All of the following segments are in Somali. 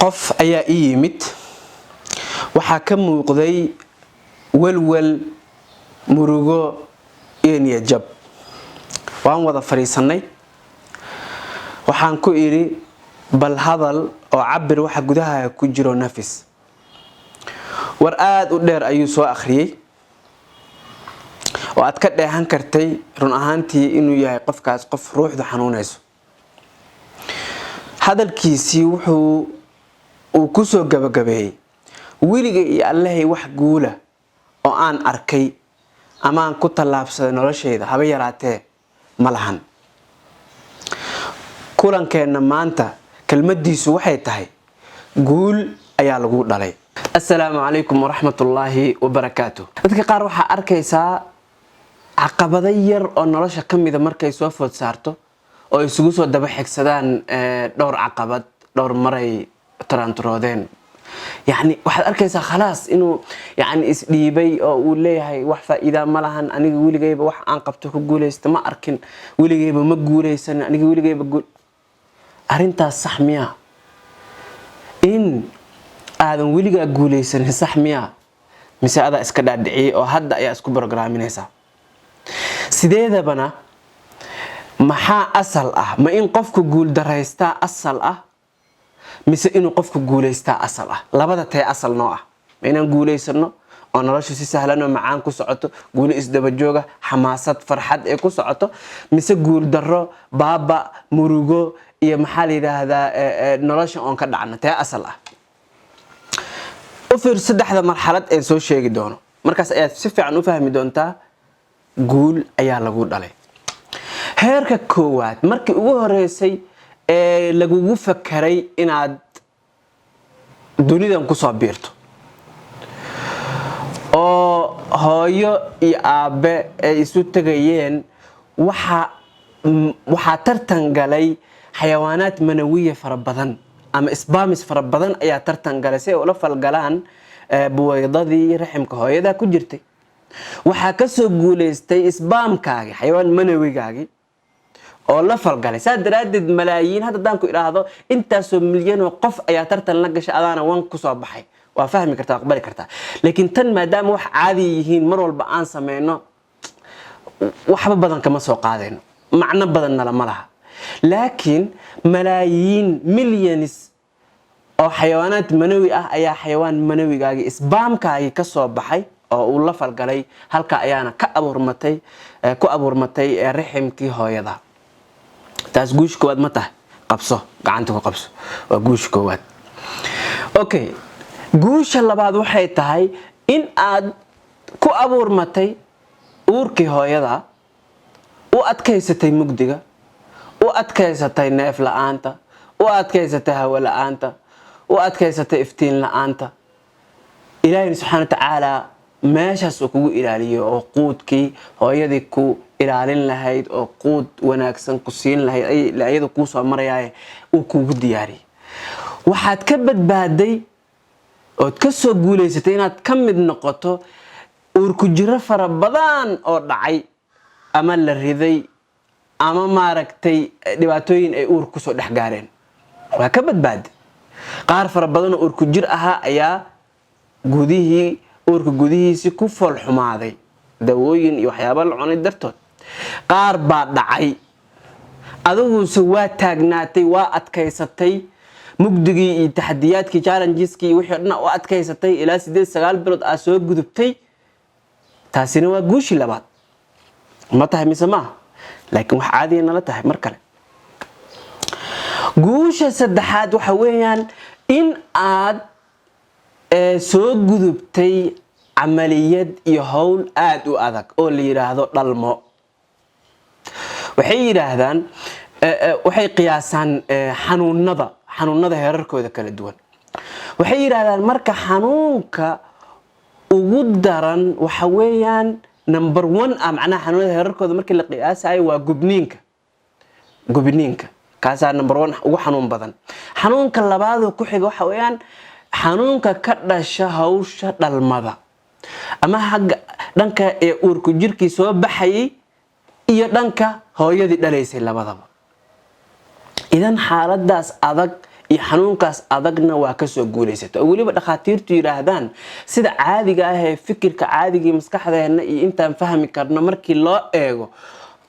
qof ayaa ii yimid waxaa ka muuqday walwal murugo iyo niyad jab waan wada fariisanay waxaan ku iri bal hadal oo cabir waxa gudaha ku jiro nafis war aad u dheer ayuu soo akhriyay oo aad ka dheehan kartay run ahaantii inuu yahay qofkaas qof ruuxda xanuunayso hadalkiisii wuxuu ku soo gabagabeeyay wiliga iyo Allahay wax guula oo aan arkay ama aan ku talaabsaday noloshayda haba yaraatee ma lahan kulankeena maanta kelmadiisu waxay tahay guul ayaa lagu dhalay. Assalaamu alaykum warahmatullaahi wabarakaatuh. dadka qaar waxa arkaysaa caqabado yar oo nolosha kamida markay soo food saarto oo isugu soo daba xigsadaan dhowr caqabad dhowr maray tarantroodeen يعني waxaad arkaysaa khalaas inuu yani isdhiibay oo uu leeyahay wax faa'iido ma lahan aniga wiligayba wax aan qabto ku guuleysto ma arkin wiligayba ma guuleysan aniga wiligayba arintaas sax miya in aadan wiliga guuleysan sax miya mise adaa iska dhaadhiciyay oo hadda ayaa isku programinaysa sideedabana maxaa asal ah ma in qofku guul dareysta asal ah mise inuu qofku guuleystaa asal ah labada tay asal noo ah ma inaan guuleysano oo noloshu si sahlan oo macaan ku socoto guul isdaba jooga xamaasad farxad ee ku socoto mise guul daro baaba murugo iyo maxaa la yiraahdaa nolosha on ka dhacna tay asal ah u fiir saddexda marxalad ee soo sheegi doono markaas ayaa si fiican u fahmi doontaa guul ayaa lagu dhalay. heerka koowaad markii ugu horeysay lagugu fakaray inaad dunidan ku soo biirto oo hooyo iyo aabe ay isu tagayeen waxa tartan galay xayawaanaad manawiye fara badan ama isbaamis fara badan ayaa tartan galay si ay ula falgalaan buwaydadii raximka hooyada ku jirtay waxa ka soo guuleystay isbaamkaagi xayawaan manawigaagi oo la falgalay saadaraadid malaayiin hadda daan ku iraahdo intaas oo milyan oo qof ayaa tartan la gashay adaana wan ku soo baxay waa fahmi kartaa aqbali kartaa laakiin tan maadaama wax caadi yihiin mar walba aan sameeyno waxba badan kama soo qaadayno macna badan ma laha laakiin malaayiin milyanis oo xayawaanaad manawi ah ayaa xayawaan manawigaagi isbaamkaagi ka soo baxay oo uu la falgalay halka ayaana ka abuurmatay raximkii hooyada taas guush koowaad ma tahay qabso gacanta ku qabso waa guush koowaad. okay guusha labaad waxay tahay in aad ku abuurmatay uurkii hooyada u adkaysatay mugdiga u adkaysatay neef la'aanta u adkaysatay hawo la'aanta u adkaysatay iftiin la'aanta ilaahay subhanahu wa ta'ala meeshaas uu kugu ilaaliyo oo quudkii hooyadii ku ilaalin lahayd oo quud wanaagsan ku siin lahayd ayadu ku soo marayay uu kugu diyaariyay waxaad ka badbaaday oo ka soo guuleysatay inaad ka mid noqoto uur ku jira fara badan oo dhacay ama la riday ama maaragtay dhibaatooyin ay uur ku soo dhex gaareen waa ka badbaaday qaar fara badan oo uur ku jir ahaa ayaa uurka gudihiisi ku fool xumaaday dawooyin iyo waxyaabo la cunay dartood qaar baa dhacay adugu waa taagnaatay waa adkaysatay mugdigii iyo taxadiyaadkii challengeski wixii dhan oo adkaysatay ilaa 8-9 bilood aa soo gudubtay taasina waa guushi labaad ma tahay mise ma laakiin wax caadi ah la tahay mar kale guusha saddexaad waxa weeyaan in aad soo gudubtay amaliyad iyo hawl aad u adag oo la yiraahdo dhalmo waxay yiraahdaan waxay qiyaasaan xanuunada heerarkooda kala duwan waxay yiraahdaan marka xanuunka ugu daran waxa weeyaan number 1 macna xanuunada heerarkooda markii la qiyaasayo waa gubniinka kaasa number 1 ugu xanuun badan xanuunka labaad oo ku xiga waxa weeyaan xanuunka ka dhasha hawsha dhalmada ama dhanka uurku jirkii soo baxay iyo dhanka hooyadii dhaleysay labadaba idan xaaladaas adag iyo xanuunkaas adagna waa ka soo guuleysatay oo waliba dhaqaatiirtu yiraahdaan sida caadiga ah ee fikirka caadiga maskaxdeena iyo intaan fahmi karno markii loo eego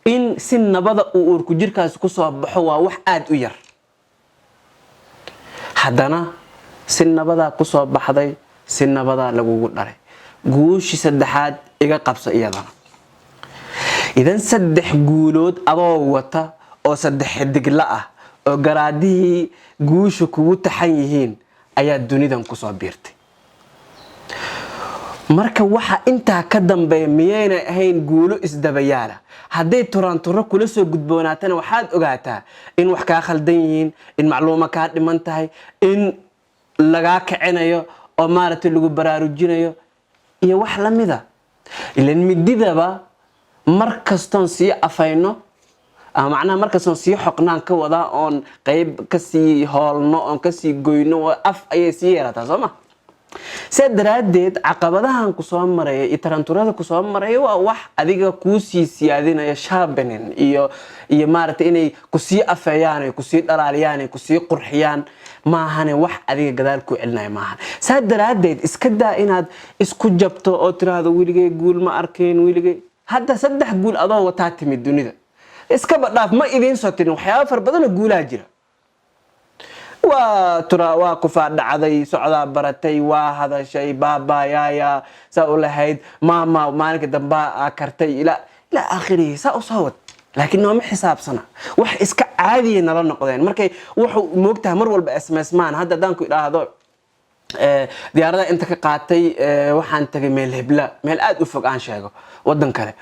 in si nabada uu uurku jirkaas ku soo baxo waa wax aad u yar haddana si nabada ku soo baxday si nabada lagugu dhalay guushi saddexaad iga qabso iyadana idan saddex guulood adoo wata oo saddex digla ah oo garaadihii guusha kugu taxan yihiin ayaa dunidan ku soo biirtay marka waxa inta ka dambeeya miyayna ahayn guulo isdabayaala haday turanturo kula soo gudboonaatana waxaad ogaataa in wax ka khaldan yihiin in macluumaad ka dhiman tahay in laga kicinayo oo maaragtay lagu baraarujinayo iyo wax la mida ilaan mididaba markastoon sii afayno macnaha markastoon sii xoqnaan ka wada oon qayb ka sii hoolno oon ka sii goyno af ayay sii yeelataa sooma sadaradeed caqabadahan ku soo maray iyo taranturada ku soo maray waa wax adiga ku sii siyaadinaya shaabanin iyo maaragtay inay ku sii afayaan ku sii dhalaaliyaan ku sii qurxiyaan maahan wax adiga gadaal ku celinay maahan sadaradeed iska daa inaad isku jabto oo tiraahdo wiligay guul ma arkeen wiligay hadda saddex guul adoo wata timid dunida iska badhaaf ma idin soo tirin waxyaabo far badan guulaa jira waa ku faadhacday socdaa baratay waa hadashay baabaayaya saa u lahayd maama maalinka damba kartay ila aakhirihi saa u soo wad laakiin nooma xisaabsana wax iska caadi nala noqdeen markay wuxuu moogtaa mar walba SMS maan hadda danku ilaahdo diyaarada inta ka qaatay waxaan tagay meel hebla meel aad u fog aan sheego wadan kale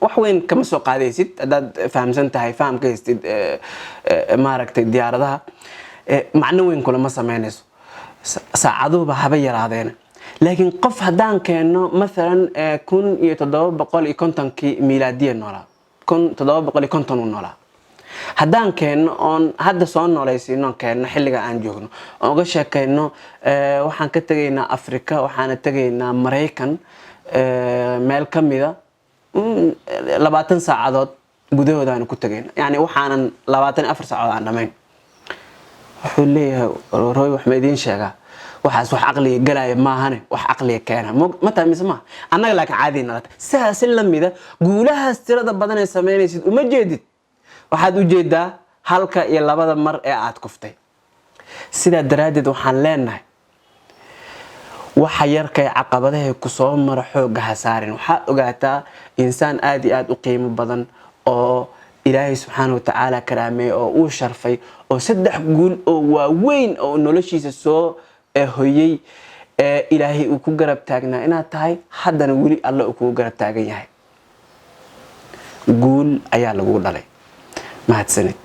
wax weyn kama soo qaadaysid dad fahamsan tahay fahamka haystid maaragtay diyaaradaha macno weyn kula ma sameynayso saacaduba haba yaraadeen laakiin qof hadaan keeno مثلا 1750 miilaadiye noolaa 1750 noolaa hadaan keeno on hadda soo nooleysino keeno xilliga aan joogno oo uga sheekayno waxaan ka tageynaa Afrika waxaan tageynaa Mareykan meel kamida 20 saacadood gudahooda aan ku tageynaa yani waxaan 24 saacadood aan dhameyn wuxuu leeyahay rooy wax ma idin sheegaa waxaas wax aqliga galaya maahane wax aqliga keena ma taamisma annaga laakiin caadi nala saas lamida guulahaas tirada badan ee sameynaysid uma jeedid waxaad u jeedaa halka iyo labada mar ee aad kuftay sida daraadeed waxaan leenahay waxa yarkay caqabadaha ku soo mar xooga hasaarin waxa ogaataa insaan aad iyo aad u qiimo badan oo ilaahay subhanahu wa ta'ala karaamay oo uu sharfay oo saddex guul oo waaweyn oo noloshiisa soo hoyay ilaahay uu ku garab taagnaa inaad tahay haddana wali alla uu ku garab taagan yahay guul ayaa lagu dhalay mahadsanid